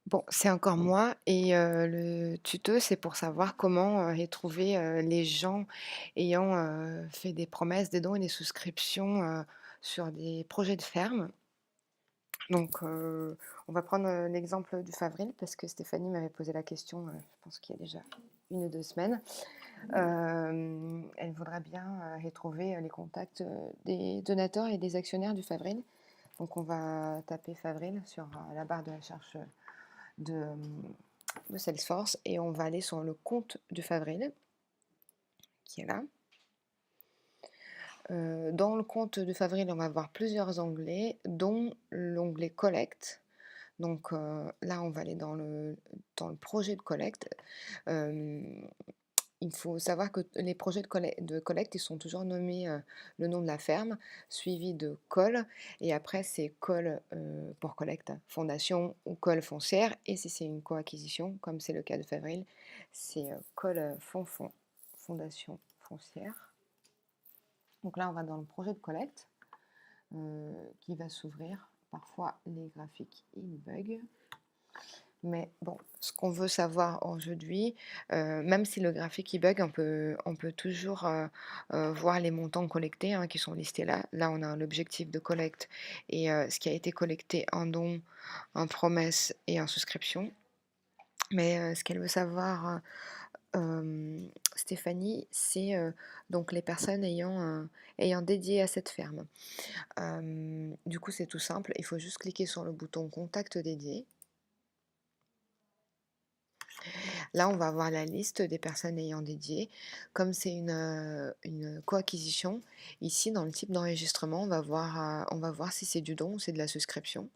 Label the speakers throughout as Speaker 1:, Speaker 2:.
Speaker 1: Bon, c'est encore moi et le tuto, c'est pour savoir comment, retrouver, les gens ayant, fait des promesses, des dons et des souscriptions, sur des projets de ferme. Donc on va prendre, l'exemple du Favril parce que Stéphanie m'avait posé la question, je pense qu'il y a déjà 1 ou 2 semaines. Elle voudrait bien, retrouver, les contacts, des donateurs et des actionnaires du Favril. Donc on va taper Favril sur, la barre de recherche, de, de Salesforce et on va aller sur le compte du Favril qui est là. Dans le compte de Favril, on va avoir plusieurs onglets, dont l'onglet collecte. Donc là, on va aller dans le projet de collecte. Hem, il faut savoir que les projets de collecte, ils sont toujours nommés, le nom de la ferme, suivi de col et après c'est col, pour collecte, fondation ou col foncière et si c'est une coacquisition, comme c'est le cas de Favril, c'est, col, fondation foncière. Donc là, on va dans le projet de collecte, qui va s'ouvrir. Parfois les graphiques, ils bug. Mais bon, ce qu'on veut savoir aujourd'hui, même si le graphique il bug, on peut toujours, voir les montants collectés, hein, qui sont listés là. Là, on a l'objectif de collecte et ce qui a été collecté en don, en promesse et en souscription. Mais ce qu'elle veut savoir, Stéphanie, c'est, donc les personnes ayant dédié à cette ferme. Du coup, c'est tout simple, il faut juste cliquer sur le bouton «Contact dédié». Là, on va avoir la liste des personnes ayant dédié. Comme c'est une coacquisition, ici, dans le type d'enregistrement, on va voir si c'est du don ou c'est de la souscription,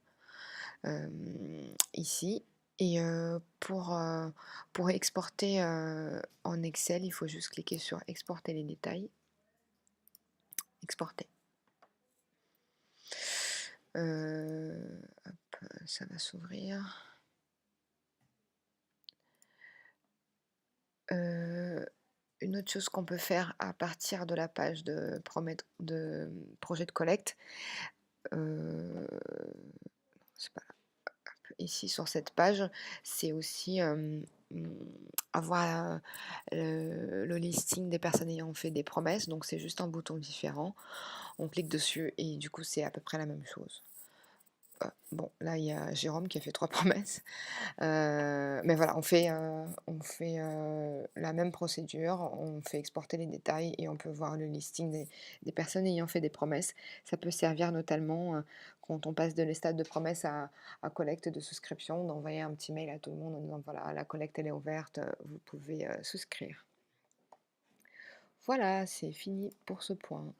Speaker 1: ici. Et pour exporter, en Excel, il faut juste cliquer sur «Exporter les détails», exporter. Hop, ça va s'ouvrir. Une autre chose qu'on peut faire à partir de la page projet de collecte, heu, c'est pas ici sur cette page, c'est aussi, mmh, avoir, le listing des personnes ayant fait des promesses, donc c'est juste un bouton différent. On clique dessus et du coup, c'est à peu près la même chose. Bon, là, il y a Jérôme qui a fait 3 promesses. Mais voilà, on fait la même procédure, on fait exporter les détails et on peut voir le listing des personnes ayant fait des promesses. Ça peut servir notamment, quand on passe de les stades de promesse à collecte de souscription, d'envoyer un petit mail à tout le monde en disant: «Voilà, la collecte elle est ouverte, vous pouvez, souscrire». Voilà, c'est fini pour ce point.